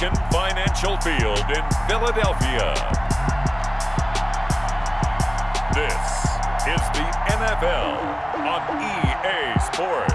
Lincoln Financial Field in Philadelphia. This is the NFL on EA Sports.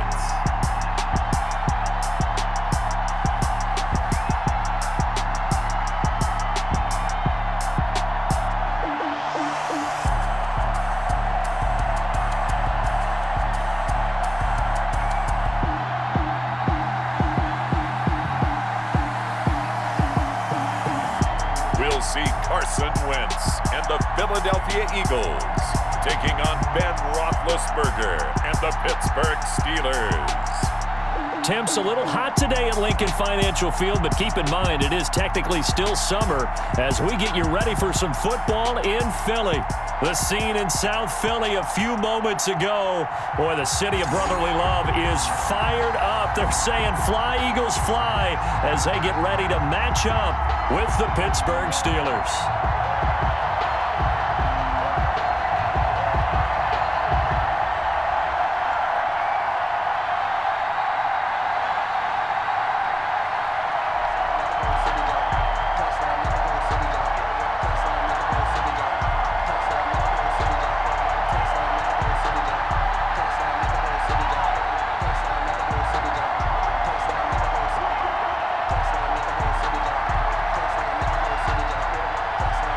We'll see Carson Wentz and the Philadelphia Eagles taking on Ben Roethlisberger and the Pittsburgh Steelers. Temps a little hot today at Lincoln Financial Field, but keep in mind it is technically still summer as we get you ready for some football in Philly. The scene in South Philly a few moments ago. Boy, the city of brotherly love is fired up. They're saying fly, Eagles, fly as they get ready to match up with the Pittsburgh Steelers.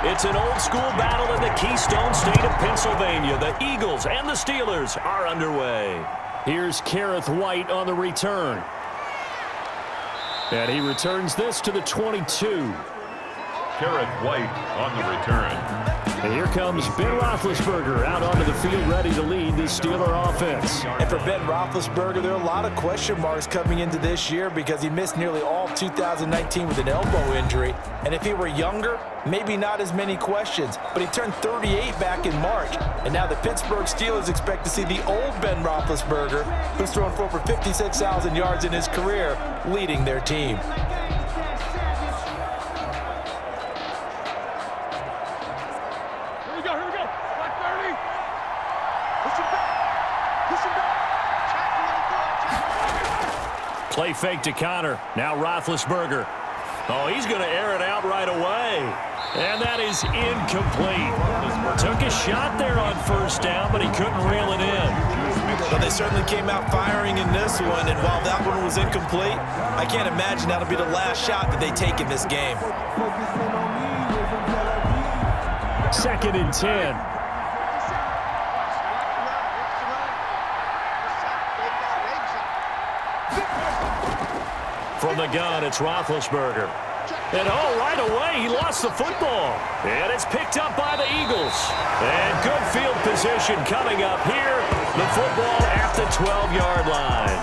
It's an old-school battle in the Keystone State of Pennsylvania. The Eagles and the Steelers are underway. Here's Kareth White on the return. And he returns this to the 22. Kareth White on the return. And here comes Ben Roethlisberger out onto the field ready to lead the Steeler offense. And for Ben Roethlisberger, there are a lot of question marks coming into this year because he missed nearly all of 2019 with an elbow injury. And if he were younger, maybe not as many questions. But he turned 38 back in March. And now the Pittsburgh Steelers expect to see the old Ben Roethlisberger, who's thrown for over 56,000 yards in his career, leading their team. Play fake to Connor. Now Roethlisberger. Oh, he's going to air it out right away. And that is incomplete. Took a shot there on first down, but he couldn't reel it in. Well, they certainly came out firing in this one, and while that one was incomplete, I can't imagine that'll be the last shot that they take in this game. 2nd and 10. From the gun, it's Roethlisberger. And oh, right away, he lost the football. And it's picked up by the Eagles. And good field position coming up here. The football at the 12-yard line.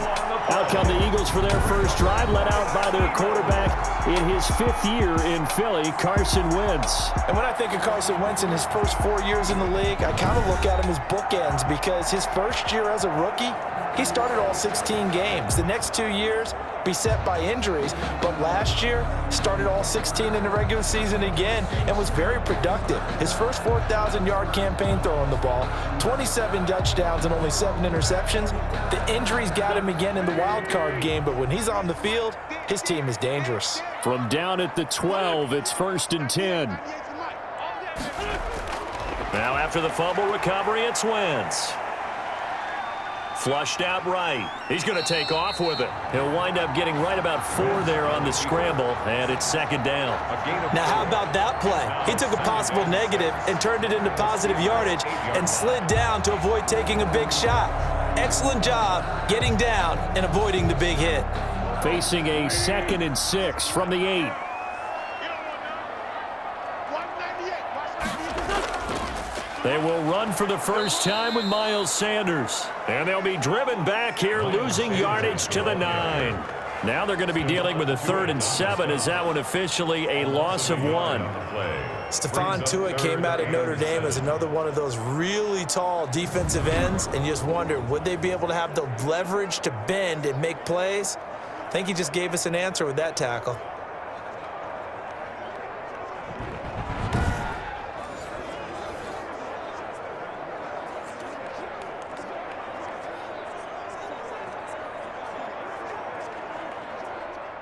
Out come the Eagles for their first drive, led out by their quarterback in his 5th year in Philly, Carson Wentz. And when I think of Carson Wentz in his first 4 years in the league, I kind of look at him as bookends because his first year as a rookie, he started all 16 games. The next 2 years, beset by injuries, but last year started all 16 in the regular season again and was very productive. His first 4,000-yard campaign throwing the ball, 27 touchdowns and only 7 interceptions. The injuries got him again in the wild card game, but when he's on the field, his team is dangerous. From down at the 12, it's 1st and 10. Now after the fumble recovery, it's Wentz. Flushed out right. He's going to take off with it. He'll wind up getting right about 4 there on the scramble, and it's 2nd down. Now, how about that play? He took a possible negative and turned it into positive yardage and slid down to avoid taking a big shot. Excellent job getting down and avoiding the big hit. Facing a 2nd and 6 from the 8. They will run for the first time with Miles Sanders. And they'll be driven back here, losing yardage to the 9. Now they're going to be dealing with a 3rd and 7. Is that one officially a loss of 1? Stephon Tuitt came out at Notre Dame as another one of those really tall defensive ends, and you just wondered, would they be able to have the leverage to bend and make plays? I think he just gave us an answer with that tackle.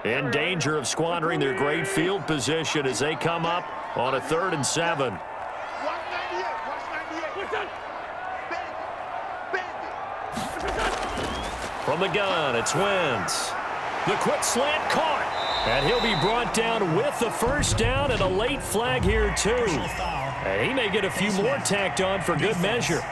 In danger of squandering their great field position as they come up on a 3rd and 7. From the gun, it's Wentz. The quick slant caught. And he'll be brought down with the first down and a late flag here, too. And he may get a few more tacked on for good measure.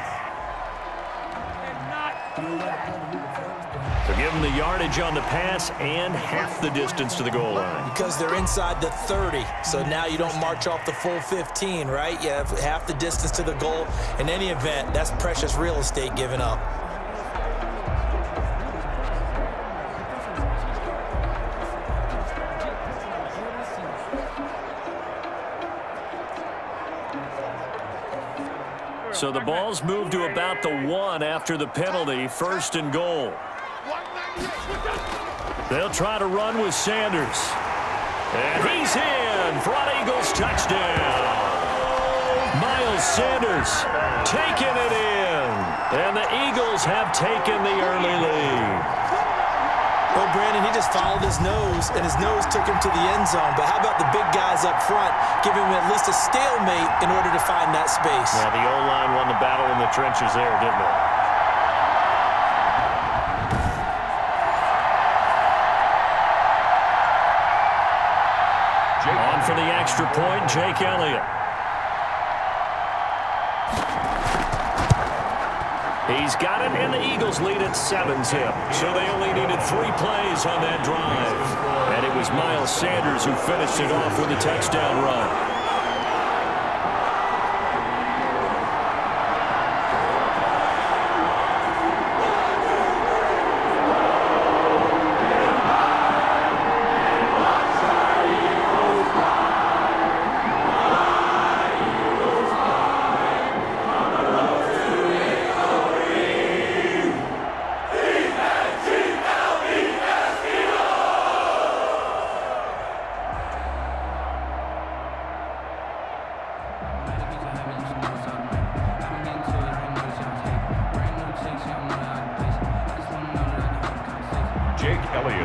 So give him the yardage on the pass and half the distance to the goal line. Because they're inside the 30, so now you don't march off the full 15, right? You have half the distance to the goal. In any event, that's precious real estate given up. So the ball's moved to about the 1 after the penalty, 1st and goal. They'll try to run with Sanders. And he's in for an Eagles touchdown. Miles Sanders taking it in. And the Eagles have taken the early lead. Well, Brandon, he just followed his nose, and his nose took him to the end zone. But how about the big guys up front, giving him at least a stalemate in order to find that space? Yeah, the O-line won the battle in the trenches there, didn't it? On for the extra point, Jake Elliott. He's got it, and the Eagles lead at 7-zip. So they only needed 3 plays on that drive. And it was Miles Sanders who finished it off with a touchdown run.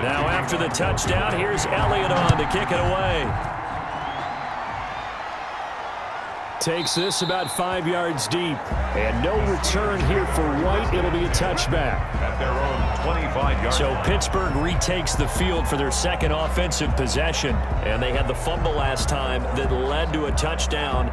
Now after the touchdown, here's Elliott on to kick it away. Takes this about 5 yards deep. And no return here for White. It'll be a touchback. At their own 25-yard So line. Pittsburgh retakes the field for their second offensive possession. And they had the fumble last time that led to a touchdown.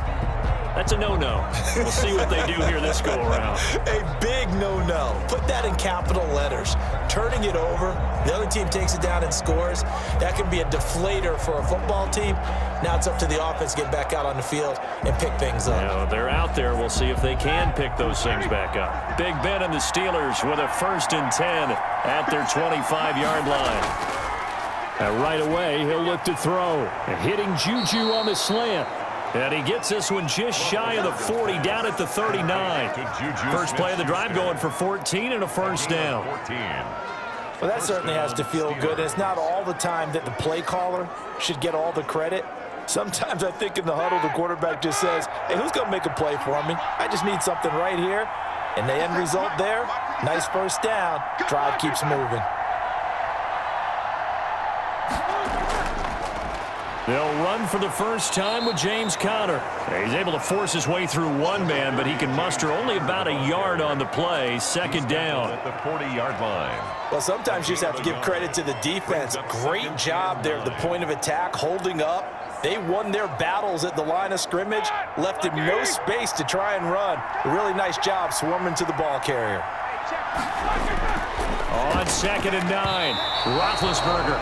That's a no-no. We'll see what they do here this go-around. A big no-no. Put that in capital letters. Turning it over, the other team takes it down and scores. That can be a deflator for a football team. Now it's up to the offense to get back out on the field and pick things up. Now, they're out there. We'll see if they can pick those things back up. Big Ben and the Steelers with a 1st and 10 at their 25-yard line. And right away, he'll look to throw. And hitting Juju on the slant. And he gets this one just shy of the 40, down at the 39. First play of the drive going for 14 and a first down. Well, that certainly has to feel good. And it's not all the time that the play caller should get all the credit. Sometimes I think in the huddle, the quarterback just says, hey, who's going to make a play for me? I just need something right here. And the end result there, nice first down. Drive keeps moving. They'll run for the first time with James Conner. He's able to force his way through one man, but he can muster only about a yard on the play. Second down. At the 40-yard line. Well, sometimes you just have to give credit to the defense. Great job there at the point of attack, holding up. They won their battles at the line of scrimmage, left him no space to try and run. A really nice job swarming to the ball carrier. On 2nd and 9, Roethlisberger.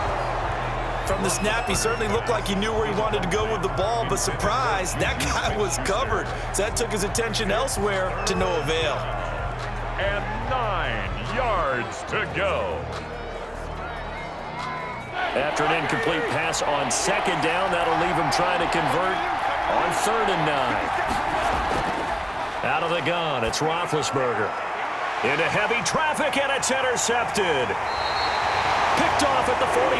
From the snap, he certainly looked like he knew where he wanted to go with the ball, but surprise, that guy was covered. So that took his attention elsewhere to no avail. And 9 yards to go. After an incomplete pass on 2nd down, that'll leave him trying to convert on 3rd and 9. Out of the gun, it's Roethlisberger. Into heavy traffic, and it's intercepted. Picked off at the 45,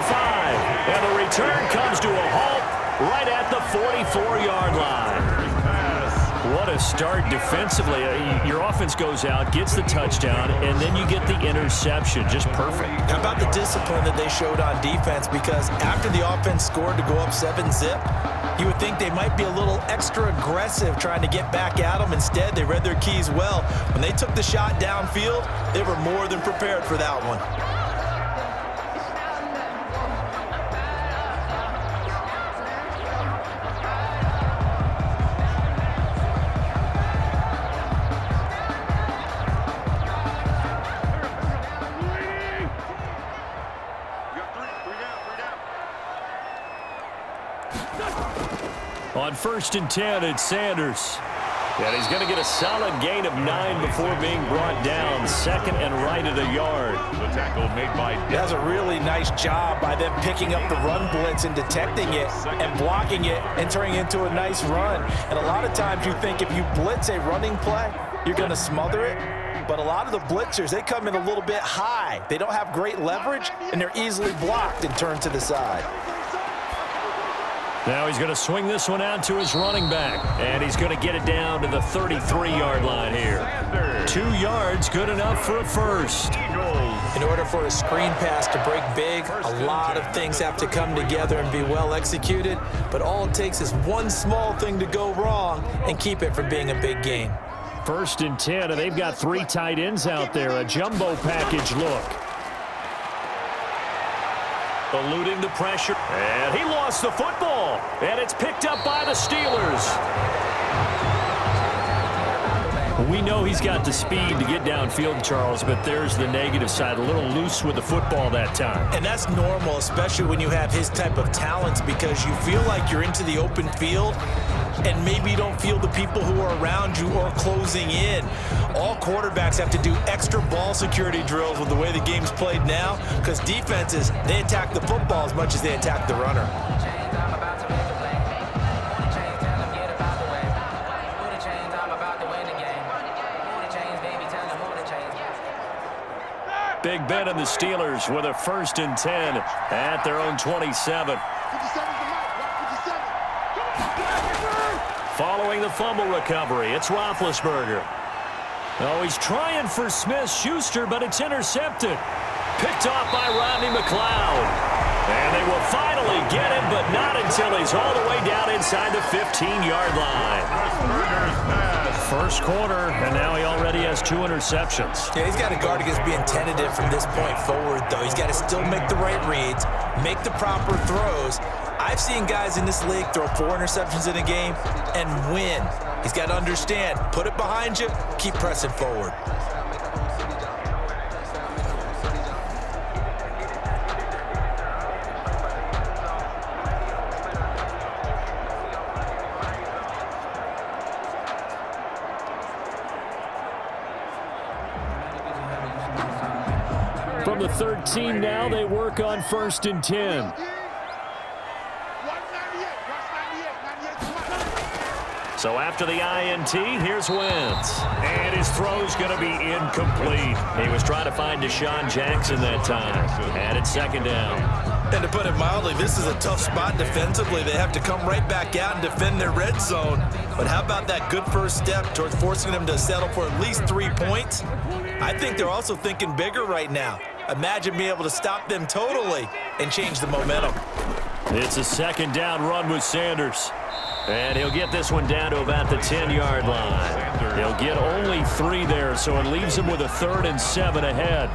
and the return comes to a halt right at the 44-yard line. What a start defensively. Your offense goes out, gets the touchdown, and then you get the interception. Just perfect. How about the discipline that they showed on defense? Because after the offense scored to go up 7-zip, you would think they might be a little extra aggressive trying to get back at them. Instead, they read their keys well. When they took the shot downfield, they were more than prepared for that one. On 1st and 10, it's Sanders. And he's going to get a solid gain of 9 before being brought down. Second and right at a yard. The tackle made by That's a really nice job by them picking up the run blitz and detecting it and blocking it and turning it into a nice run. And a lot of times you think if you blitz a running play, you're going to smother it. But a lot of the blitzers, they come in a little bit high. They don't have great leverage, and they're easily blocked and turned to the side. Now he's going to swing this one out to his running back. And he's going to get it down to the 33-yard line here. 2 yards, good enough for a first. In order for a screen pass to break big, a lot of things have to come together and be well executed. But all it takes is one small thing to go wrong and keep it from being a big gain. 1st and 10, and they've got 3 tight ends out there. A jumbo package look. Eluding the pressure, and he lost the football, and it's picked up by the Steelers. We know he's got the speed to get downfield, Charles, but there's the negative side, a little loose with the football that time. And that's normal, especially when you have his type of talents, because you feel like you're into the open field and maybe you don't feel the people who are around you or closing in. All quarterbacks have to do extra ball security drills with the way the game's played now, because defenses, they attack the football as much as they attack the runner. Big Ben and the Steelers with a 1st and 10 at their own 27. Following the fumble recovery, it's Roethlisberger. Oh, he's trying for Smith-Schuster, but it's intercepted. Picked off by Rodney McLeod. And they will finally get him, but not until he's all the way down inside the 15-yard line. First quarter, and now he already has 2 interceptions. Yeah, he's got to guard against being tentative from this point forward, though. He's got to still make the right reads, make the proper throws. I've seen guys in this league throw 4 interceptions in a game and win. He's got to understand, put it behind you, keep pressing forward. From the 13 now, they work on 1st and 10. So after the INT, here's Wentz. And his throw's going to be incomplete. He was trying to find Deshaun Jackson that time. And it's 2nd down. And to put it mildly, this is a tough spot defensively. They have to come right back out and defend their red zone. But how about that good first step towards forcing them to settle for at least 3 points? I think they're also thinking bigger right now. Imagine being able to stop them totally and change the momentum. It's a 2nd down run with Sanders. And he'll get this one down to about the 10-yard line. He'll get only 3 there, so it leaves him with a 3rd and 7 ahead.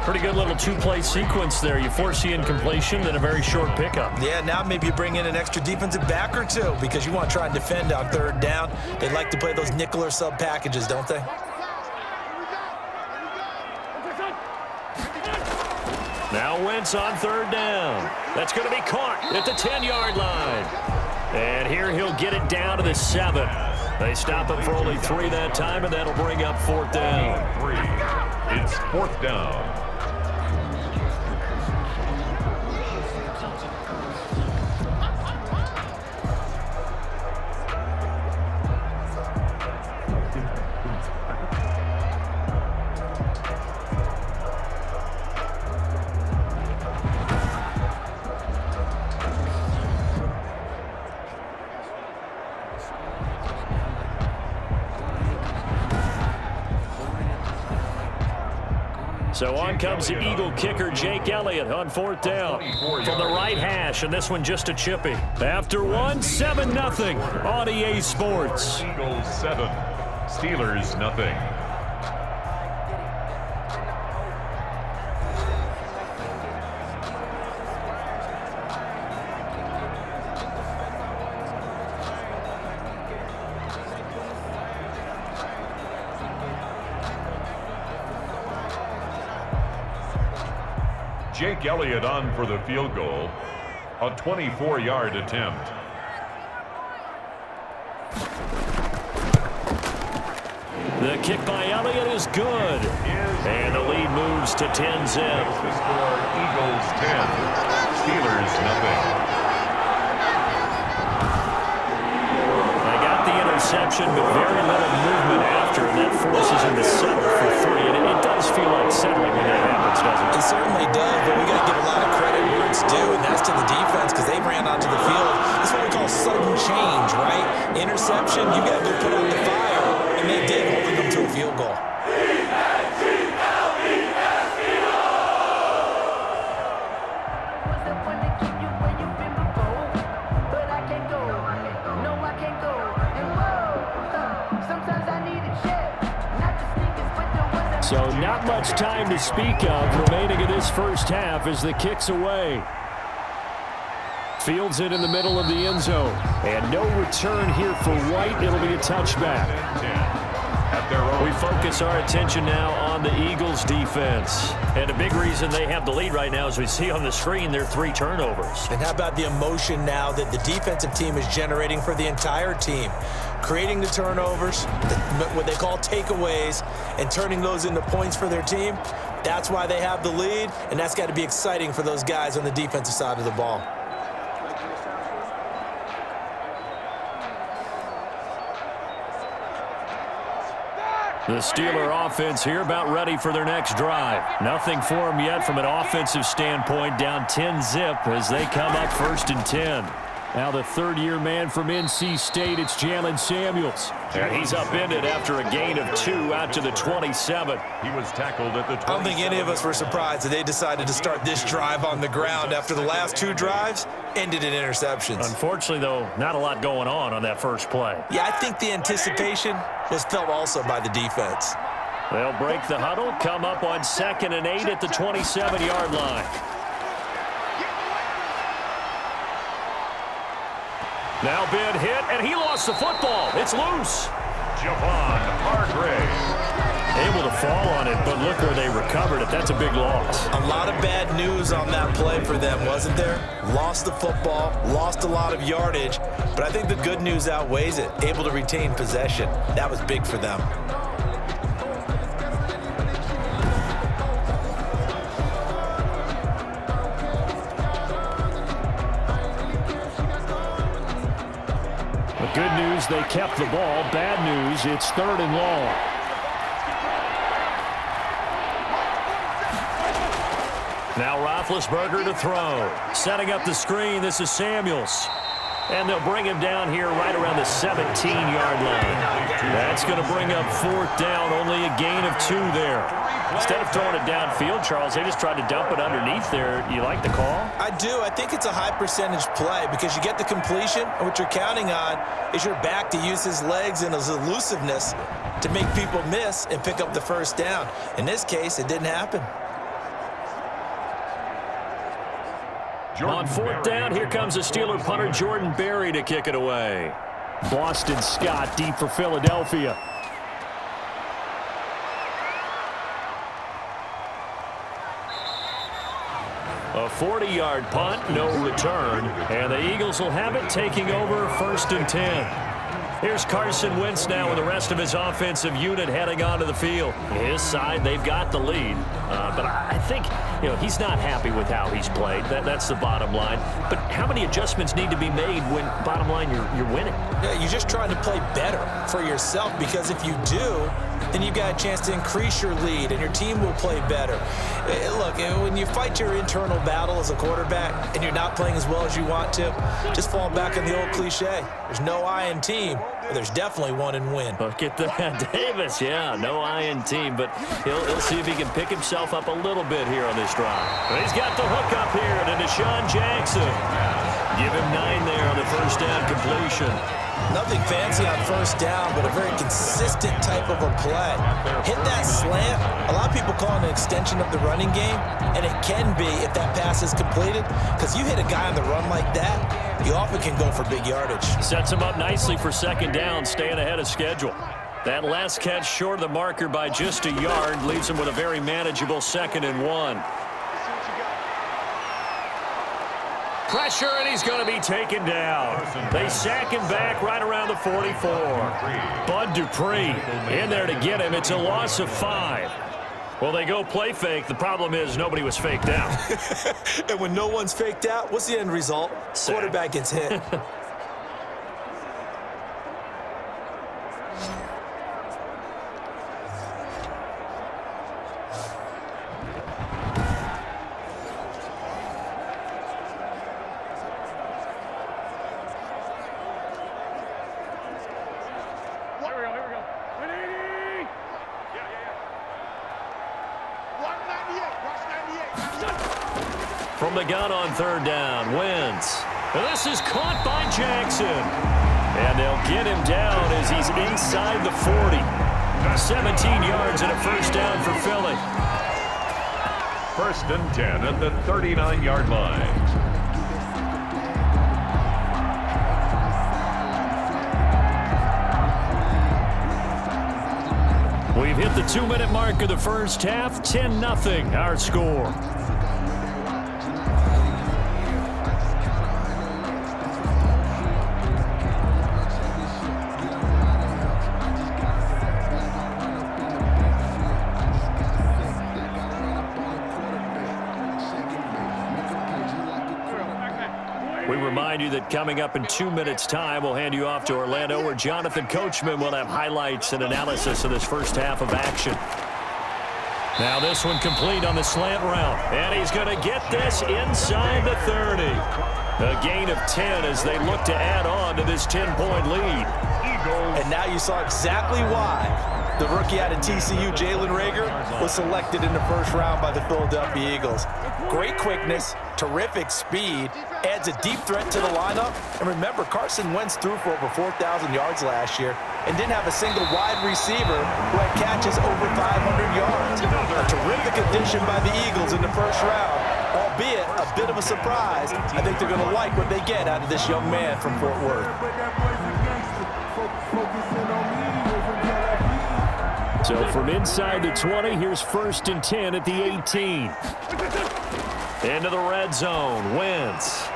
Pretty good little 2-play sequence there. You force the incompletion, then a very short pickup. Yeah, now maybe you bring in an extra defensive back or 2 because you want to try and defend on 3rd down. They like to play those nickel or sub packages, don't they? Now Wentz on 3rd down. That's going to be caught at the 10-yard line. And here he'll get it down to the 7. They stop him for only 3 that time, and that'll bring up 4th down. It's 4th down. So on comes the Eagle kicker, Jake Elliott, on 4th down. From the right hash, and this one just a chippy. After one, 7-0 on EA Sports. Eagles 7, Steelers nothing. Jake Elliott on for the field goal, a 24-yard attempt. The kick by Elliott is good. And the lead moves to 10-zip. The score, Eagles 10, Steelers nothing. They got the interception, but very little movement after, and that forces him to settle for 3. And it does feel like settling when that happens, doesn't it? It certainly does, but we got to give a lot of credit where it's due, and that's to the defense because they ran onto the field. This is what we call sudden change, right? Interception, you got to go put out the fire, and they did, holding them to a field goal. So not much time to speak of remaining in this first half as the kick's away. Fields it in the middle of the end zone. And no return here for White. It'll be a touchback. We focus our attention now on the Eagles defense. And a big reason they have the lead right now, as we see on the screen, their 3 turnovers. And how about the emotion now that the defensive team is generating for the entire team? Creating the turnovers, what they call takeaways, and turning those into points for their team. That's why they have the lead, and that's got to be exciting for those guys on the defensive side of the ball. The Steeler offense here about ready for their next drive. Nothing for them yet from an offensive standpoint, down 10-zip as they come up 1st and 10. Now the 3rd-year man from NC State, it's Jalen Samuels. And he's upended after a gain of 2 out to the 27. He was tackled at the 27. I don't think any of us were surprised that they decided to start this drive on the ground after the last 2 drives ended in interceptions. Unfortunately, though, not a lot going on that first play. Yeah, I think the anticipation was felt also by the defense. They'll break the huddle, come up on 2nd and 8 at the 27-yard line. Now Ben hit, and he lost the football. It's loose. Javon Hargrave. Able to fall on it, but look where they recovered it. That's a big loss. A lot of bad news on that play for them, wasn't there? Lost the football, lost a lot of yardage, but I think the good news outweighs it. Able to retain possession. That was big for them. Good news, they kept the ball. Bad news, it's 3rd and long. Now Roethlisberger to throw. Setting up the screen, this is Samuels. And they'll bring him down here right around the 17-yard line. That's going to bring up 4th down, only a gain of 2 there. Instead of throwing it downfield, Charles, they just tried to dump it underneath there. You like the call? I do. I think it's a high percentage play because you get the completion, and what you're counting on is your back to use his legs and his elusiveness to make people miss and pick up the 1st down. In this case, it didn't happen. On 4th down, here comes the Steeler punter Jordan Berry to kick it away. Boston Scott deep for Philadelphia. A 40-yard punt, no return, and the Eagles will have it taking over 1st and 10. Here's Carson Wentz now with the rest of his offensive unit heading onto the field. His side, they've got the lead. But I think, he's not happy with how he's played. That's the bottom line. But how many adjustments need to be made when, bottom line, you're winning? Yeah, you're just trying to play better for yourself because if you do, then you've got a chance to increase your lead and your team will play better. Look, when you fight your internal battle as a quarterback and you're not playing as well as you want to, just fall back on the old cliche. There's no I in team, There's definitely one in win. Look at that. Davis, yeah, no INT, but he'll see if he can pick himself up a little bit here on this drive. He's got the hook up here to Deshaun Jackson. Give him 9 there on the first down completion. Nothing fancy on first down, but a very consistent type of a play. Hit that slant. A lot of people call it an extension of the running game, and it can be if that pass is completed, because you hit a guy on the run like that, you often can go for big yardage. Sets him up nicely for second down, staying ahead of schedule. That last catch short of the marker by just a yard leaves him with a very manageable 2nd and 1. Pressure, and he's going to be taken down. They sack him back right around the 44. Bud Dupree in there to get him. It's a loss of 5. Well, they go play fake. The problem is nobody was faked out. And when no one's faked out, what's the end result? Sack. Quarterback gets hit. From the gun on 3rd down, Wentz. This is caught by Jackson. And they'll get him down as he's inside the 40. 17 yards and a first down for Philly. 1st and 10 at the 39-yard line. We've hit the 2-minute mark of the first half. 10-0 our score. We remind you that coming up in 2 minutes' time, we'll hand you off to Orlando, where Jonathan Coachman will have highlights and analysis of this first half of action. Now this one complete on the slant route, and he's going to get this inside the 30. A gain of 10 as they look to add on to this 10-point lead. And now you saw exactly why the rookie out of TCU, Jalen Reagor, was selected in the first round by the Philadelphia Eagles. Great quickness, terrific speed, adds a deep threat to the lineup. And remember, Carson Wentz threw for over 4,000 yards last year and didn't have a single wide receiver who had catches over 500 yards. A terrific addition by the Eagles in the first round, albeit a bit of a surprise. I think they're going to like what they get out of this young man from Fort Worth. So from inside the 20, here's 1st and 10 at the 18. Into the red zone, Wentz.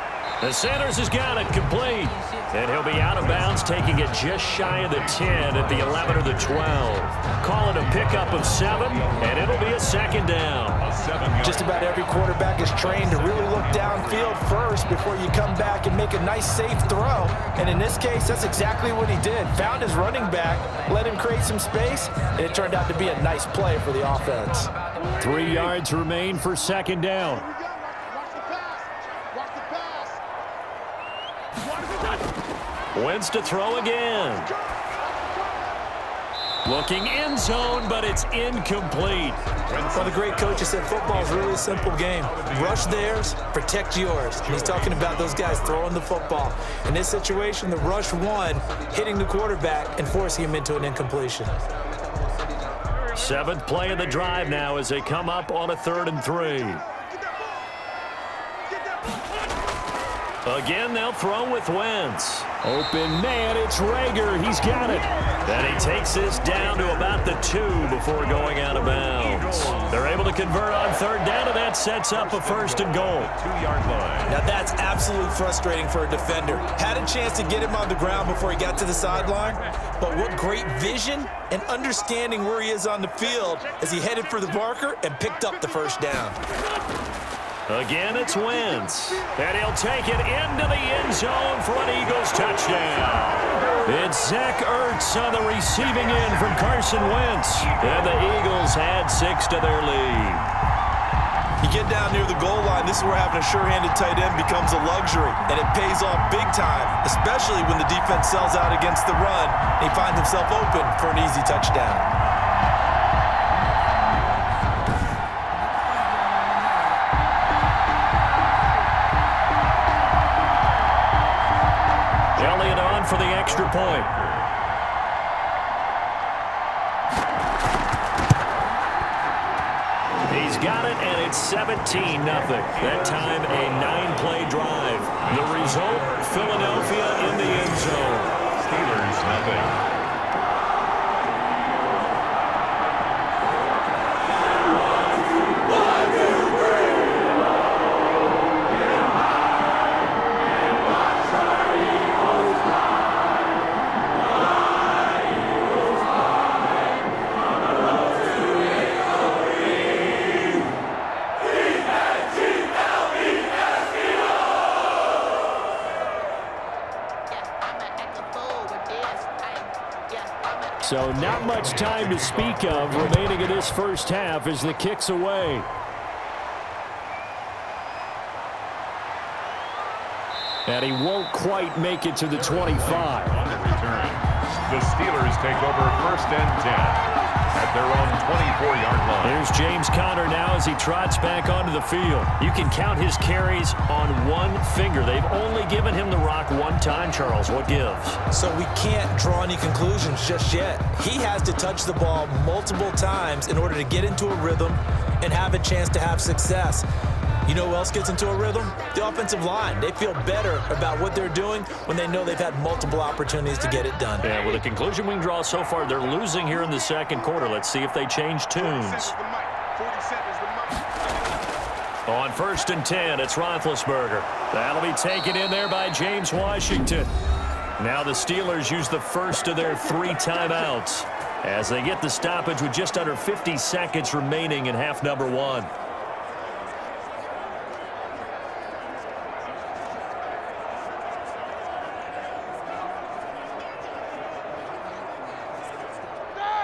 The Sanders has got it complete. And he'll be out of bounds, taking it just shy of the 10 at the 11 or the 12. Call it a pickup of 7, and it'll be a 2nd down. Just about every quarterback is trained to really look downfield first before you come back and make a nice, safe throw. And in this case, that's exactly what he did. Found his running back, let him create some space, and it turned out to be a nice play for the offense. 3 yards remain for 2nd down. Wentz to throw again. Looking end zone, but it's incomplete. Well, the great coach has said football is really a simple game. Rush theirs, protect yours. And he's talking about those guys throwing the football. In this situation, the rush won, hitting the quarterback and forcing him into an incompletion. 7th play of the drive now as they come up on a 3rd and 3. Again, they'll throw with Wentz. Open man, it's Reagor. He's got it. Then he takes this down to about the 2 before going out of bounds. They're able to convert on 3rd down, and that sets up a 1st and goal. 2-yard line. Now that's absolutely frustrating for a defender. Had a chance to get him on the ground before he got to the sideline, but what great vision and understanding where he is on the field as he headed for the marker and picked up the 1st down. Again, it's Wentz. And he'll take it into the end zone for an Eagles touchdown. It's Zach Ertz on the receiving end from Carson Wentz. And the Eagles add 6 to their lead. You get down near the goal line, this is where having a sure-handed tight end becomes a luxury, and it pays off big time, especially when the defense sells out against the run and he finds himself open for an easy touchdown. Elliott on for the extra point. He's got it, and it's 17-0. That time, a 9-play drive. The result, Philadelphia in the end zone. Steelers nothing. So not much time to speak of remaining in this first half as the kick's away. And he won't quite make it to the 25. On the return, the Steelers take over 1st and 10 at their own 24-yard line. Here's James Conner now as he trots back onto the field. You can count his carries on one finger. They've only given him the rock one time, Charles. What gives? So we can't draw any conclusions just yet. He has to touch the ball multiple times in order to get into a rhythm and have a chance to have success. You know who else gets into a rhythm? The offensive line. They feel better about what they're doing when they know they've had multiple opportunities to get it done. Yeah, well, the conclusion we can draw so far, they're losing here in the second quarter. Let's see if they change tunes. On 1st and 10, it's Roethlisberger. That'll be taken in there by James Washington. Now the Steelers use the first of their 3 timeouts as they get the stoppage with just under 50 seconds remaining in half number 1.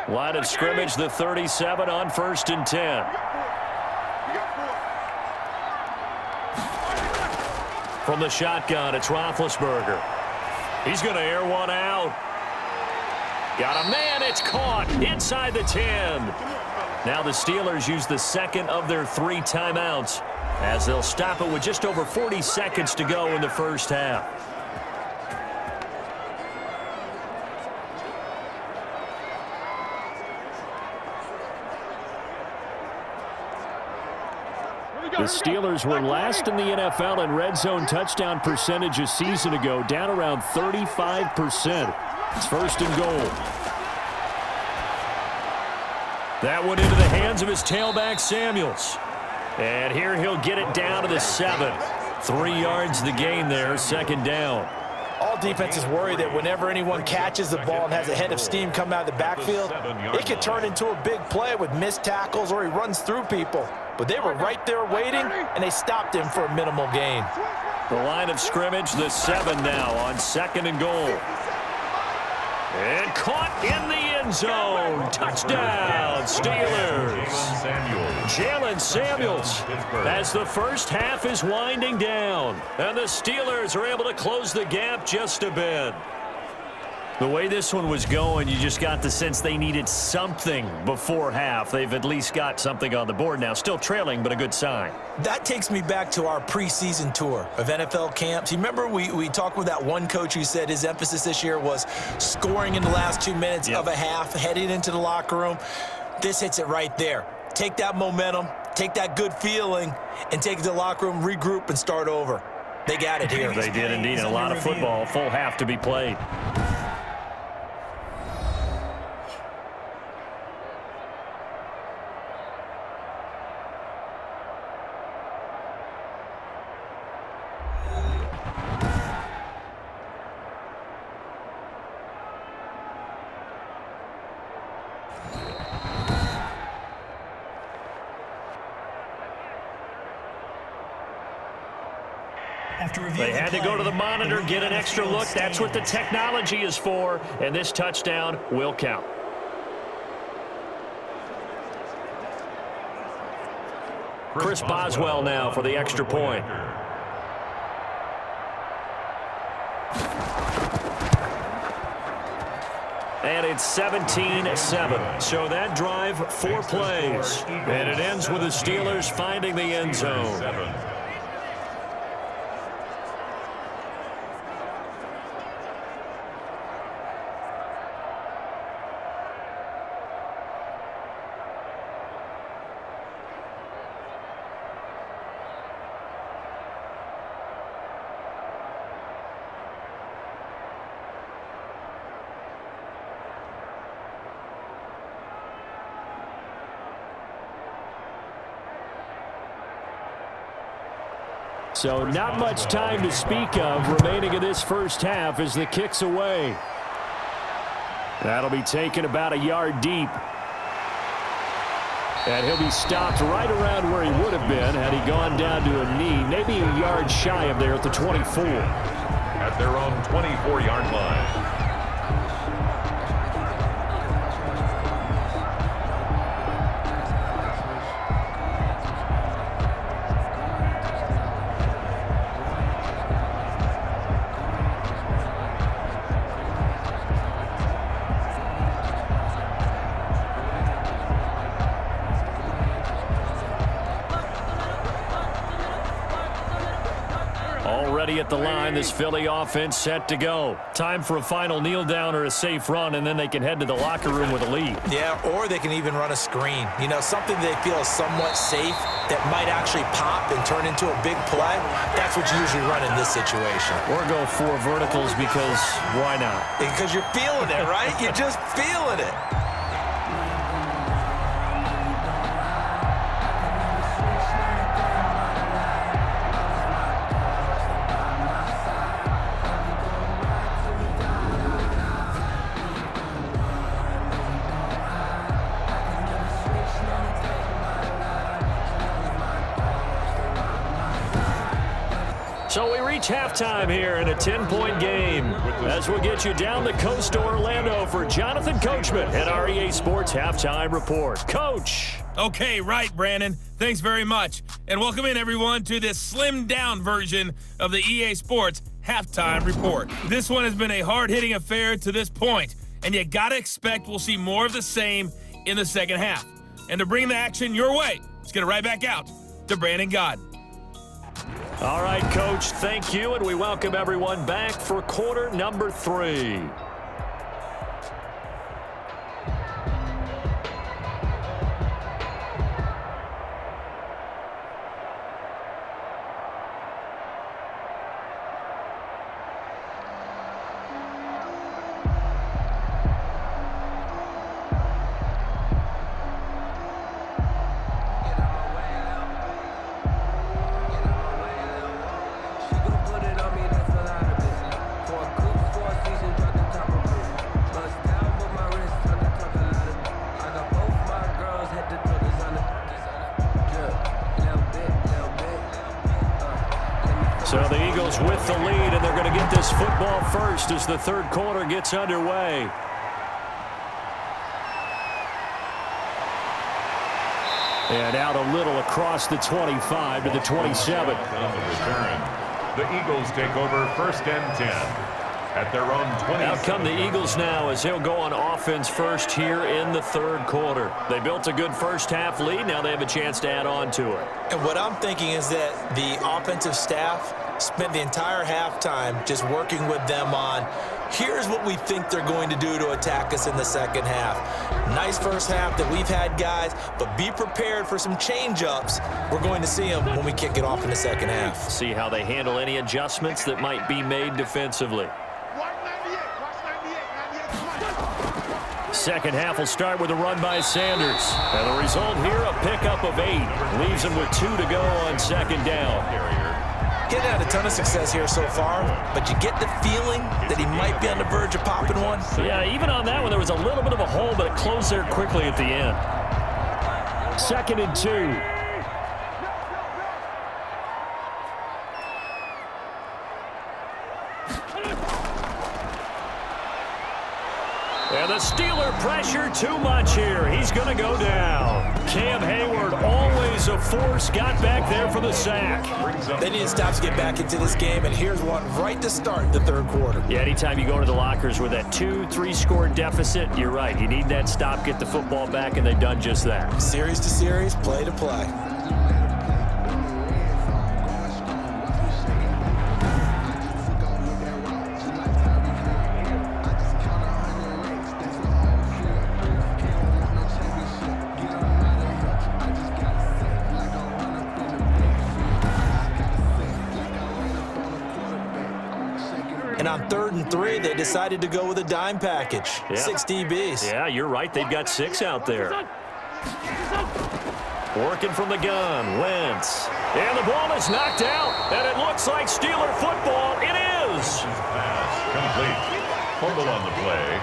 Line of scrimmage, the 37 on 1st and 10. From the shotgun, it's Roethlisberger. He's going to air one out. Got a man, it's caught inside the 10. Now the Steelers use the second of their 3 timeouts as they'll stop it with just over 40 seconds to go in the first half. The Steelers were last in the NFL in red zone touchdown percentage a season ago, down around 35%. It's 1st and goal. That one into the hands of his tailback, Samuels. And here he'll get it down to the 7. 3 yards the gain there, 2nd down. All defenses worry that whenever anyone catches the ball and has a head of steam come out of the backfield, it could turn into a big play with missed tackles or he runs through people. But they were right there waiting, and they stopped him for a minimal gain. The line of scrimmage, the 7 now on 2nd and goal. And caught in the end zone. Touchdown, Steelers. Jalen Samuels as the first half is winding down. And the Steelers are able to close the gap just a bit. The way this one was going, you just got the sense they needed something before half. They've at least got something on the board now. Still trailing, but a good sign. That takes me back to our preseason tour of NFL camps. You remember we talked with that one coach who said his emphasis this year was scoring in the last 2 minutes of a half, heading into the locker room. This hits it right there. Take that momentum, take that good feeling, and take it to the locker room, regroup, and start over. They got it here. They did indeed. A lot of football, full half to be played. They had to go to the monitor, get an extra look. That's what the technology is for, and this touchdown will count. Chris Boswell now for the extra point. And it's 17-7. So that drive, 4 plays. And it ends with the Steelers finding the end zone. So not much time to speak of remaining in this first half as the kick's away. That'll be taken about a yard deep. And he'll be stopped right around where he would have been had he gone down to a knee, maybe a yard shy of there at the 24. At their own 24-yard line. Already at the line, this Philly offense set to go. Time for a final kneel down or a safe run, and then they can head to the locker room with a lead. Yeah, or they can even run a screen. You know, something they feel is somewhat safe that might actually pop and turn into a big play. That's what you usually run in this situation. Or go 4 verticals because why not? Because you're feeling it, right? You're just feeling it. So we reach halftime here in a 10-point game as we'll get you down the coast to Orlando for Jonathan Coachman at our EA Sports Halftime Report. Coach. Okay, right, Brandon. Thanks very much. And welcome in, everyone, to this slimmed-down version of the EA Sports Halftime Report. This one has been a hard-hitting affair to this point, and you got to expect we'll see more of the same in the second half. And to bring the action your way, let's get it right back out to Brandon Gaudin. All right, Coach, thank you, and we welcome everyone back for quarter number 3. So the Eagles with the lead, and they're going to get this football first as the third quarter gets underway. And out a little across the 25 to the 27. The Eagles take over first and 10 at their own 20. Out come the Eagles now as they'll go on offense first here in the third quarter. They built a good first half lead. Now they have a chance to add on to it. And what I'm thinking is that the offensive staff spent the entire halftime just working with them on, here's what we think they're going to do to attack us in the second half. Nice first half that we've had, guys, but be prepared for some change-ups. We're going to see them when we kick it off in the second half. See how they handle any adjustments that might be made defensively. Second half will start with a run by Sanders. And the result here, a pickup of 8. Leaves him with 2 to go on second down. Getting had a ton of success here so far, but you get the feeling that he might be on the verge of popping one. Yeah, even on that one, there was a little bit of a hole, but it closed there quickly at the end. Second and 2. And the Steeler pressure too much here. He's going to go down. Cam Hayward always So Force got back there for the sack. They need to stop to get back into this game, and here's one right to start the third quarter. Yeah, anytime you go to the lockers with that 2-3 score deficit, you're right. You need that stop, get the football back, and they've done just that. Series to series, play to play. And on 3rd and 3, they decided to go with a dime package. Yeah. 6 DBs. Yeah, you're right. They've got 6 out there. Working from the gun, Wentz. And the ball is knocked out, and it looks like Steeler football. It is. Pass complete. Fumble on the play.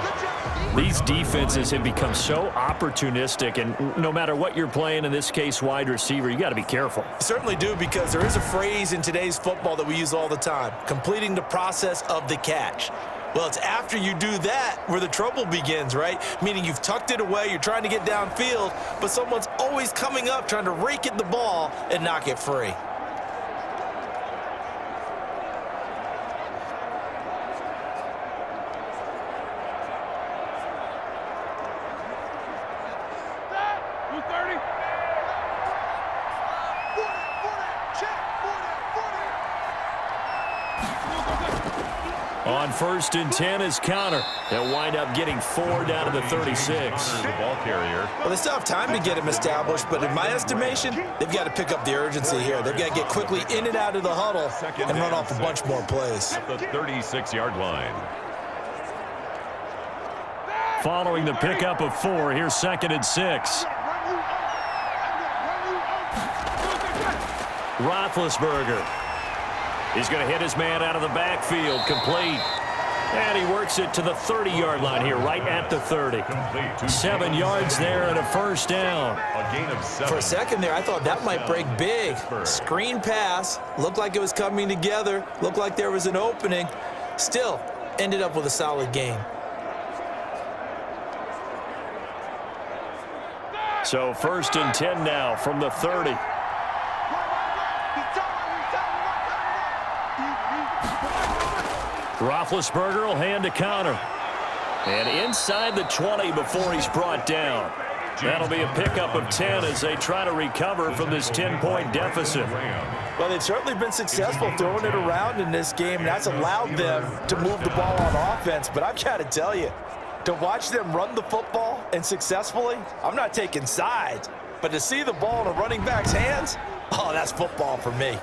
These defenses have become so opportunistic, and no matter what you're playing, in this case wide receiver, you got to be careful. Certainly do, because there is a phrase in today's football that we use all the time, completing the process of the catch. Well, it's after you do that where the trouble begins, right? Meaning you've tucked it away, you're trying to get downfield, but someone's always coming up trying to rake at the ball and knock it free. On 1st and 10 is Connor. They'll wind up getting 4 down to the 36. The ball carrier. Well, they still have time to get him established, but in my estimation, they've got to pick up the urgency here. They've got to get quickly in and out of the huddle and run off a bunch more plays. At the 36-yard line. Following the pickup of 4, here's 2nd and 6. Roethlisberger. He's going to hit his man out of the backfield, complete. And he works it to the 30-yard line here, right at the 30. 7 yards there and a first down. A gain of 7. For a second there, I thought that might break big. Screen pass, looked like it was coming together, looked like there was an opening. Still, ended up with a solid gain. So 1st and 10 now from the 30. Roethlisberger will hand to Connor. And inside the 20 before he's brought down. That'll be a pickup of 10 as they try to recover from this 10-point deficit. Well, they've certainly been successful throwing it around in this game, and that's allowed them to move the ball on offense. But I've got to tell you, to watch them run the football and successfully, I'm not taking sides, but to see the ball in a running back's hands, oh, that's football for me.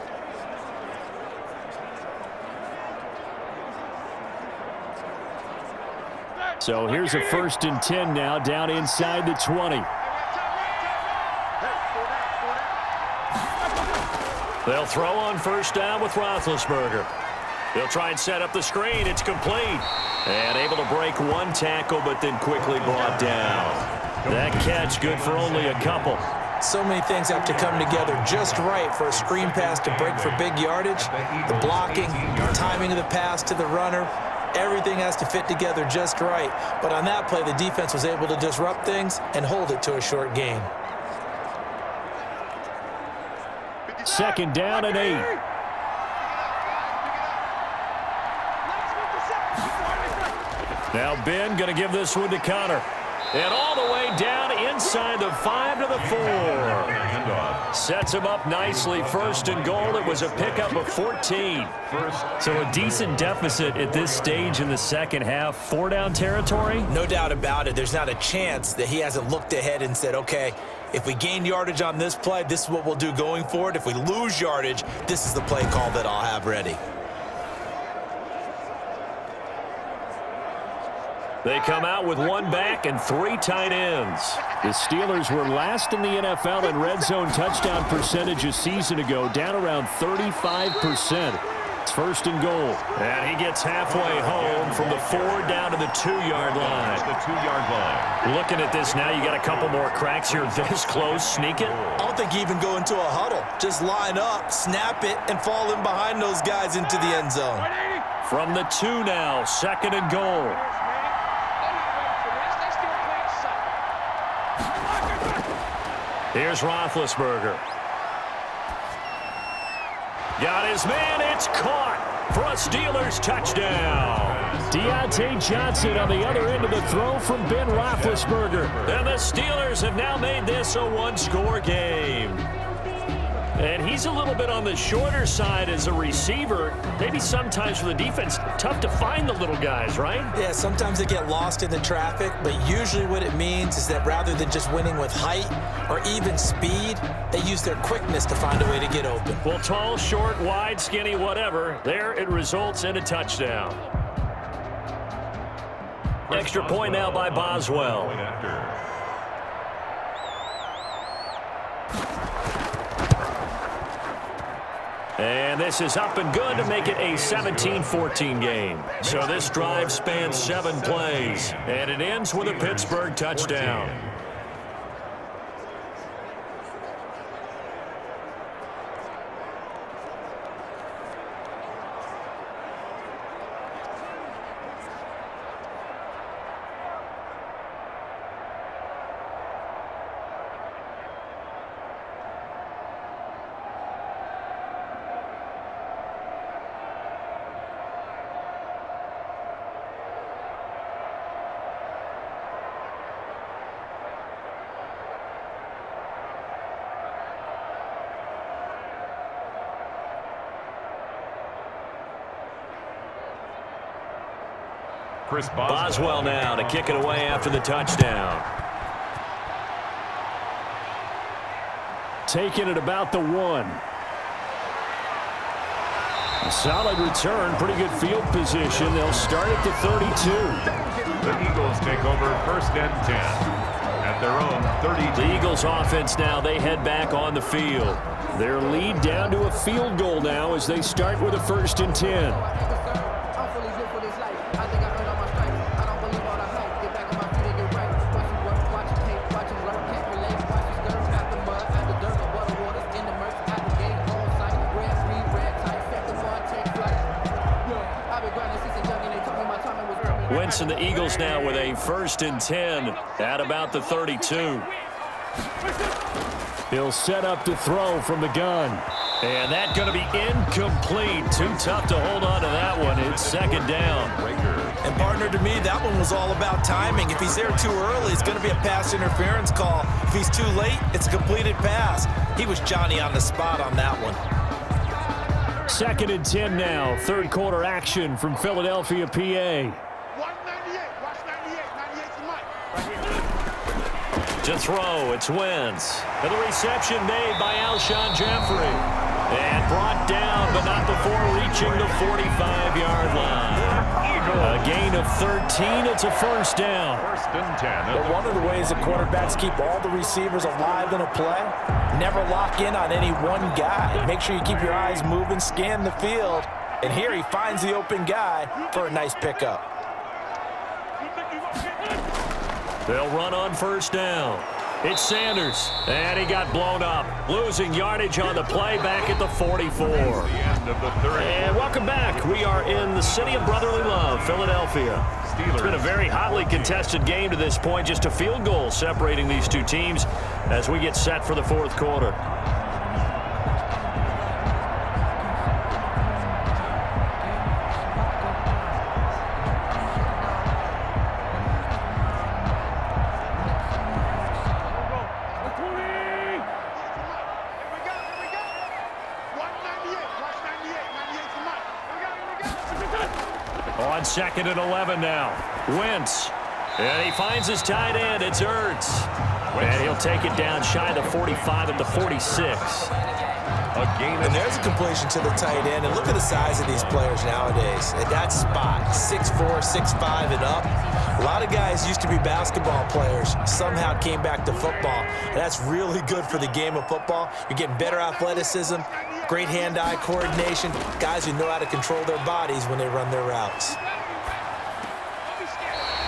So here's a 1st and 10 now, down inside the 20. They'll throw on 1st down with Roethlisberger. They'll try and set up the screen. It's complete. And able to break 1 tackle, but then quickly brought down. That catch good for only a couple. So many things have to come together just right for a screen pass to break for big yardage. The blocking, the timing of the pass to the runner, everything has to fit together just right. But on that play, the defense was able to disrupt things and hold it to a short gain. 2nd down and 8. Now Ben going to give this one to Connor. And all the way down inside the 5 to the 4. Sets him up nicely. 1st and goal. It was a pickup of 14. So a decent deficit at this stage in the second half. 4-down territory? No doubt about it. There's not a chance that he hasn't looked ahead and said, okay, if we gain yardage on this play, this is what we'll do going forward. If we lose yardage, this is the play call that I'll have ready. They come out with 1 back and 3 tight ends. The Steelers were last in the NFL in red zone touchdown percentage a season ago, down around 35%. It's 1st and goal. And he gets halfway home from the 4 down to the 2-yard line. The 2-yard line. Looking at this now, you got a couple more cracks here. This close, sneak it. I don't think you even go into a huddle. Just line up, snap it, and fall in behind those guys into the end zone. From the 2 now, 2nd and goal. Here's Roethlisberger. Got his man. It's caught for a Steelers touchdown. Deontay Johnson on the other end of the throw from Ben Roethlisberger. And the Steelers have now made this a one-score game. And he's a little bit on the shorter side as a receiver. Maybe sometimes for the defense, tough to find the little guys, right? Yeah, sometimes they get lost in the traffic, but usually what it means is that rather than just winning with height or even speed, they use their quickness to find a way to get open. Well, tall, short, wide, skinny, whatever, there it results in a touchdown. Extra point now by Boswell. And this is up and good to make it a 17-14 game. So this drive spans 7 plays, and it ends with a Pittsburgh touchdown. Boswell now to kick it away after the touchdown. Taking it about the 1. A solid return, pretty good field position. They'll start at the 32. The Eagles take over 1st and 10 at their own 32. The Eagles offense now, they head back on the field. Their lead down to a field goal now as they start with a 1st and 10. Wentz and the Eagles now with a 1st and 10 at about the 32. He'll set up to throw from the gun. And that's going to be incomplete. Too tough to hold on to that one. It's 2nd down. And partner, to me, that one was all about timing. If he's there too early, it's going to be a pass interference call. If he's too late, it's a completed pass. He was Johnny on the spot on that one. 2nd and 10 now. 3rd quarter action from Philadelphia, PA. To throw, it's Wentz. And the reception made by Alshon Jeffrey. And brought down, but not before reaching the 45-yard line. A gain of 13. It's a 1st down. 1st and 10. But one of the ways that quarterbacks keep all the receivers alive in a play, never lock in on any one guy. Make sure you keep your eyes moving, scan the field. And here he finds the open guy for a nice pickup. They'll run on 1st down. It's Sanders, and he got blown up. Losing yardage on the play back at the 44. And welcome back. We are in the city of brotherly love, Philadelphia. It's been a very hotly contested game to this point. Just a field goal separating these two teams as we get set for the 4th quarter. On 2nd and 11 now. Wentz. And he finds his tight end. It's Ertz. And he'll take it down shy of the 45 at the 46. And there's a completion to the tight end. And look at the size of these players nowadays. At that spot, 6'4", 6'5", and up. A lot of guys used to be basketball players, somehow came back to football. And that's really good for the game of football. You're getting better athleticism, great hand-eye coordination, guys who know how to control their bodies when they run their routes.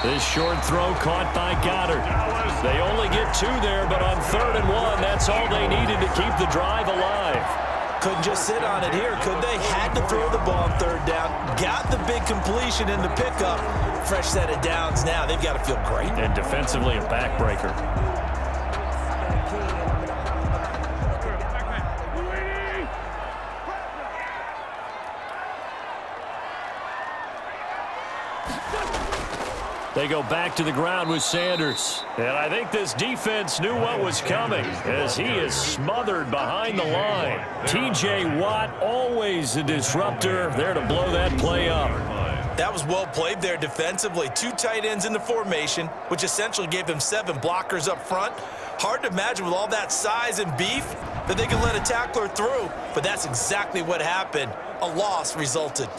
This short throw caught by Goddard. They only get 2 there, but on 3rd and 1, that's all they needed to keep the drive alive. Couldn't just sit on it here, could they? Had to throw the ball on 3rd down. Got the big completion in the pickup. Fresh set of downs now. They've got to feel great. And defensively, a backbreaker. They go back to the ground with Sanders. And I think this defense knew what was coming as he is smothered behind the line. T.J. Watt, always a disruptor, there to blow that play up. That was well played there defensively. 2 tight ends in the formation, which essentially gave them 7 blockers up front. Hard to imagine with all that size and beef that they could let a tackler through, but that's exactly what happened. A loss resulted.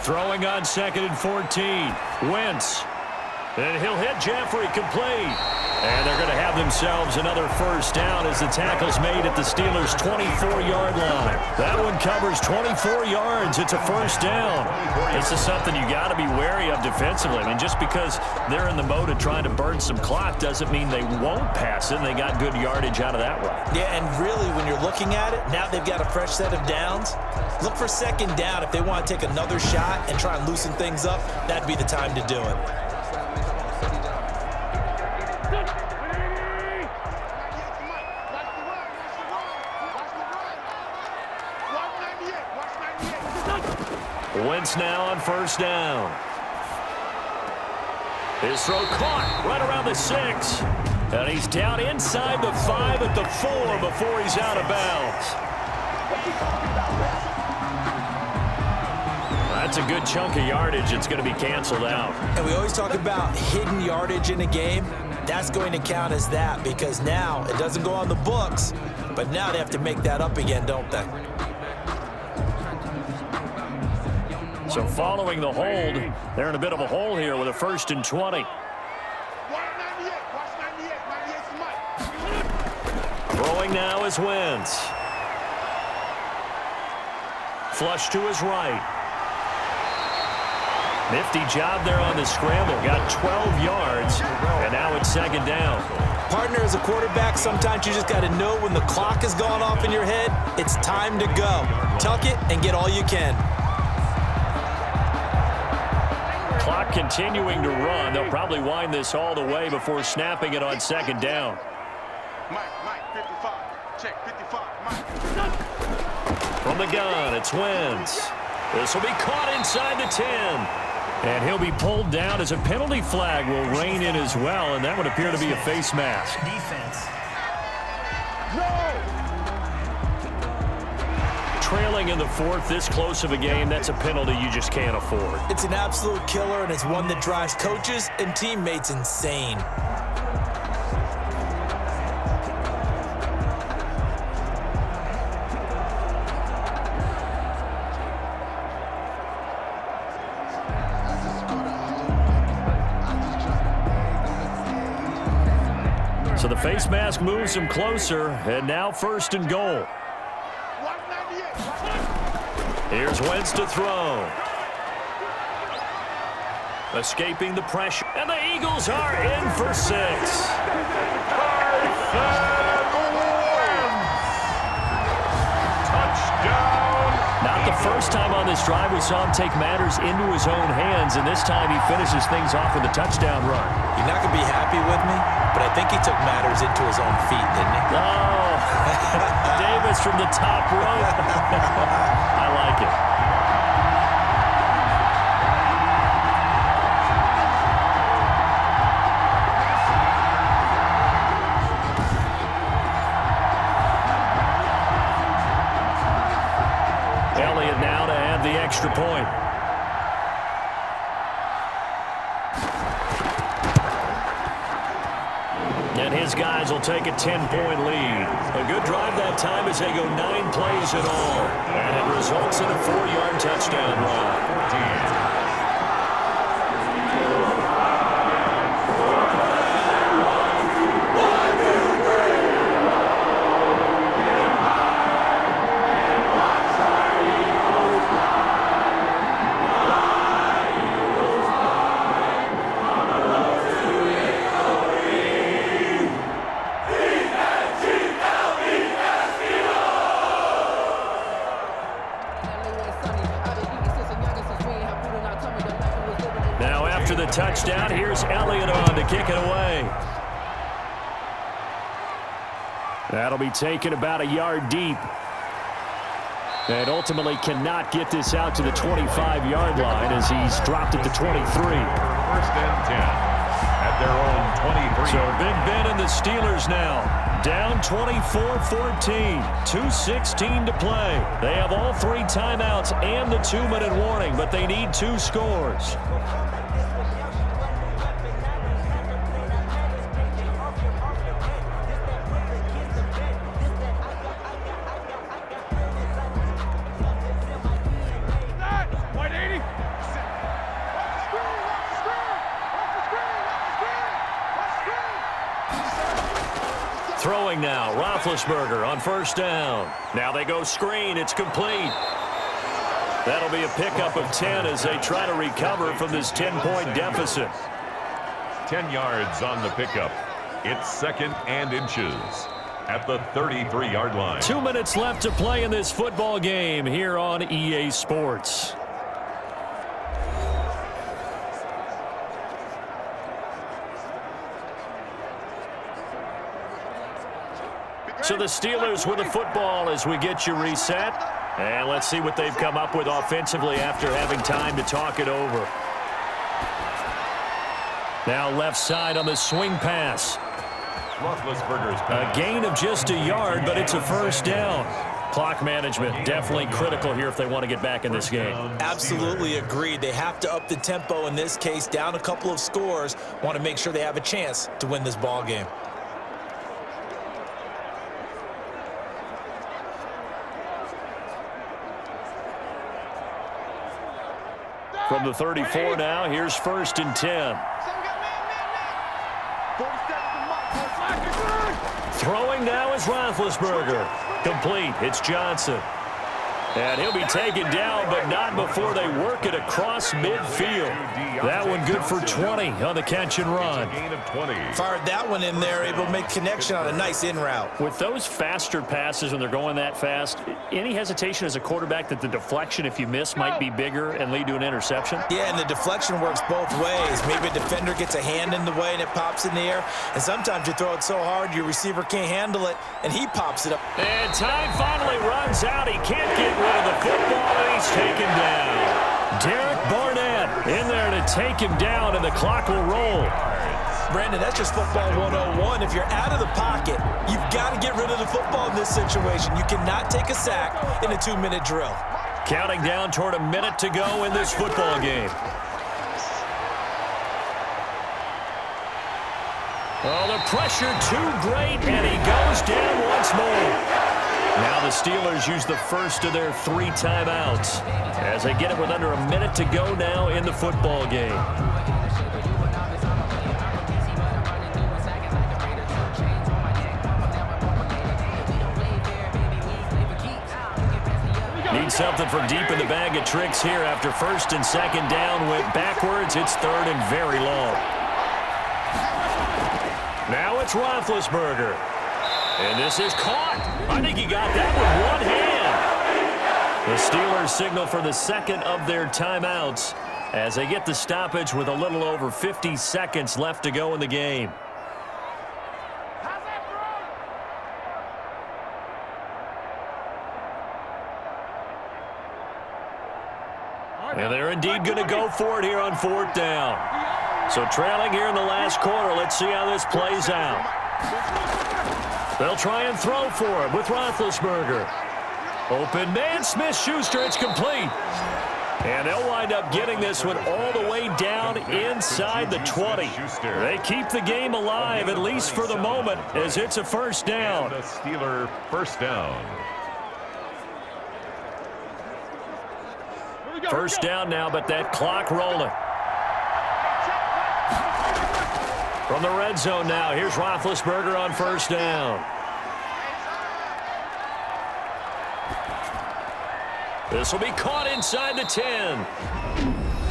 Throwing on 2nd and 14. Wentz. And he'll hit Jeffrey complete. And they're going to have themselves another first down as the tackle's made at the Steelers' 24-yard line. That one covers 24 yards. It's a first down. This is something you got to be wary of defensively. I mean, just because they're in the mode of trying to burn some clock doesn't mean they won't pass it. They got good yardage out of that one. Yeah, and really, when you're looking at it, now they've got a fresh set of downs. Look for 2nd down. If they want to take another shot and try and loosen things up, that'd be the time to do it. Wentz now on first down. His throw caught right around the 6. And he's down inside the 5 at the 4 before he's out of bounds. That's a good chunk of yardage. It's going to be canceled out. And we always talk about hidden yardage in a game. That's going to count as that because now it doesn't go on the books, but now they have to make that up again, don't they? So following the hold, they're in a bit of a hole here with a 1st and 20. Throwing now is Wentz. Flush to his right. Nifty job there on the scramble. Got 12 yards, and now it's 2nd down. Partner, as a quarterback, sometimes you just got to know when the clock has gone off in your head, it's time to go. Tuck it and get all you can. Clock continuing to run. They'll probably wind this all the way before snapping it on 2nd down. Mike, 55. Check, 55. Mike. From the gun, it's Wentz. This will be caught inside the 10. And he'll be pulled down as a penalty flag will rein in as well, and that would appear to be a face mask. Defense. Trailing in the 4th, this close of a game, that's a penalty you just can't afford. It's an absolute killer, and it's one that drives coaches and teammates insane. So the face mask moves him closer, and now 1st and goal. Here's Wentz to throw. Escaping the pressure, and the Eagles are in for 6. Not the first time on this drive we saw him take matters into his own hands, and this time he finishes things off with a touchdown run. You're not going to be happy with me, but I think he took matters into his own feet, didn't he? Oh, Davis from the top rope. I like it. Elliott now to add the extra point. And his guys will take a 10-point lead. A good drive that time as they go 9 plays in all. And it results in a 4-yard touchdown run. Now after the touchdown, here's Elliott on to kick it away. That'll be taken about a yard deep. And ultimately cannot get this out to the 25-yard line as he's dropped at the 23. First and 10 at their own 23. So Big Ben and the Steelers now down 24-14, 2:16 to play. They have all 3 timeouts and the 2-minute warning, but they need 2 scores. Throwing now, Roethlisberger on first down. Now they go screen. It's complete. That'll be a pickup of 10 as they try to recover from this 10-point deficit. 10 yards on the pickup. It's 2nd and inches at the 33-yard line. 2 minutes left to play in this football game here on EA Sports. So the Steelers with the football as we get you reset. And let's see what they've come up with offensively after having time to talk it over. Now left side on the swing pass. Roethlisberger's pass. A gain of just a yard, but it's a first down. Clock management definitely critical here if they want to get back in this game. Absolutely agreed. They have to up the tempo in this case, down a couple of scores. Want to make sure they have a chance to win this ball game. From the 34 now, here's 1st and 10. Throwing now is Roethlisberger. Complete. It's Johnson. And he'll be taken down, but not before they work it across midfield. That one good for 20 on the catch and run. Gain of 20. Fired that one in there, able to make connection on a nice in route. With those faster passes when they're going that fast, any hesitation as a quarterback that the deflection, if you miss, might be bigger and lead to an interception? Yeah, and the deflection works both ways. Maybe a defender gets a hand in the way and it pops in the air. And sometimes you throw it so hard your receiver can't handle it, and he pops it up. And time finally runs out. He can't get rid of the football, and he's taken down. Derek Barnett in there to take him down, and the clock will roll. Brandon, that's just football 101. If you're out of the pocket, you've got to get rid of the football in this situation. You cannot take a sack in a 2-minute drill. Counting down toward a minute to go in this football game. Oh, the pressure too great, and he goes down once more. Now the Steelers use the first of their 3 timeouts as they get it with under a minute to go now in the football game. Need something from deep in the bag of tricks here after 1st and 2nd down. Went backwards. It's 3rd and very long. Now it's Roethlisberger. And this is caught. I think he got that with one hand. The Steelers signal for the 2nd of their timeouts as they get the stoppage with a little over 50 seconds left to go in the game. And they're indeed going to go for it here on 4th down. So trailing here in the last quarter, let's see how this plays out. They'll try and throw for him with Roethlisberger. Open man, Smith-Schuster, it's complete. And they'll wind up getting this one all the way down inside the 20. They keep the game alive, at least for the moment, as it's a 1st down. And the Steeler 1st down. 1st down now, but that clock rolling. From the red zone now, here's Roethlisberger on 1st down. This will be caught inside the 10.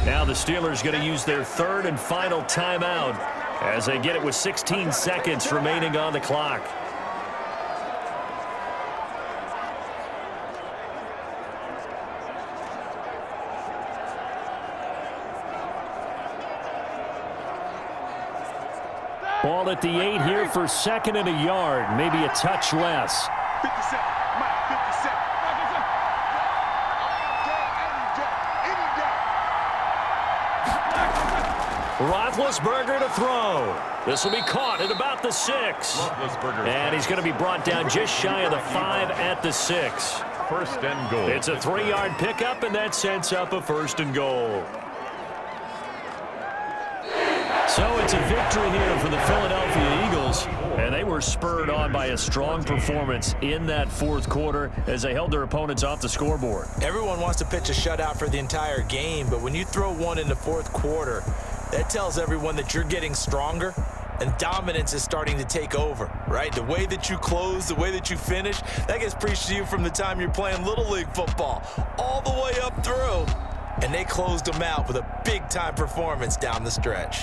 Now the Steelers going to use their 3rd and final timeout as they get it with 16 seconds remaining on the clock. Ball at the 8 here for second and a yard, maybe a touch less. 57, Mike, 57. Roethlisberger to throw. This will be caught at about the 6. And he's going to be brought down just shy of the 5 at the 6. First and goal. It's a 3-yard pickup, and that sets up a first and goal. So it's a victory here for the Philadelphia Eagles, and they were spurred on by a strong performance in that fourth quarter as they held their opponents off the scoreboard. Everyone wants to pitch a shutout for the entire game, but when you throw one in the fourth quarter, that tells everyone that you're getting stronger and dominance is starting to take over, right? The way that you close, the way that you finish, that gets preached to you from the time you're playing Little League football all the way up through, and they closed them out with a big-time performance down the stretch.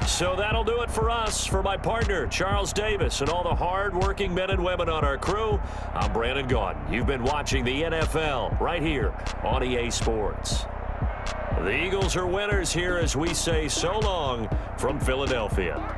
So that'll do it for us. For my partner, Charles Davis, and all the hard-working men and women on our crew, I'm Brandon Gaudin. You've been watching the NFL right here on EA Sports. The Eagles are winners here as we say so long from Philadelphia.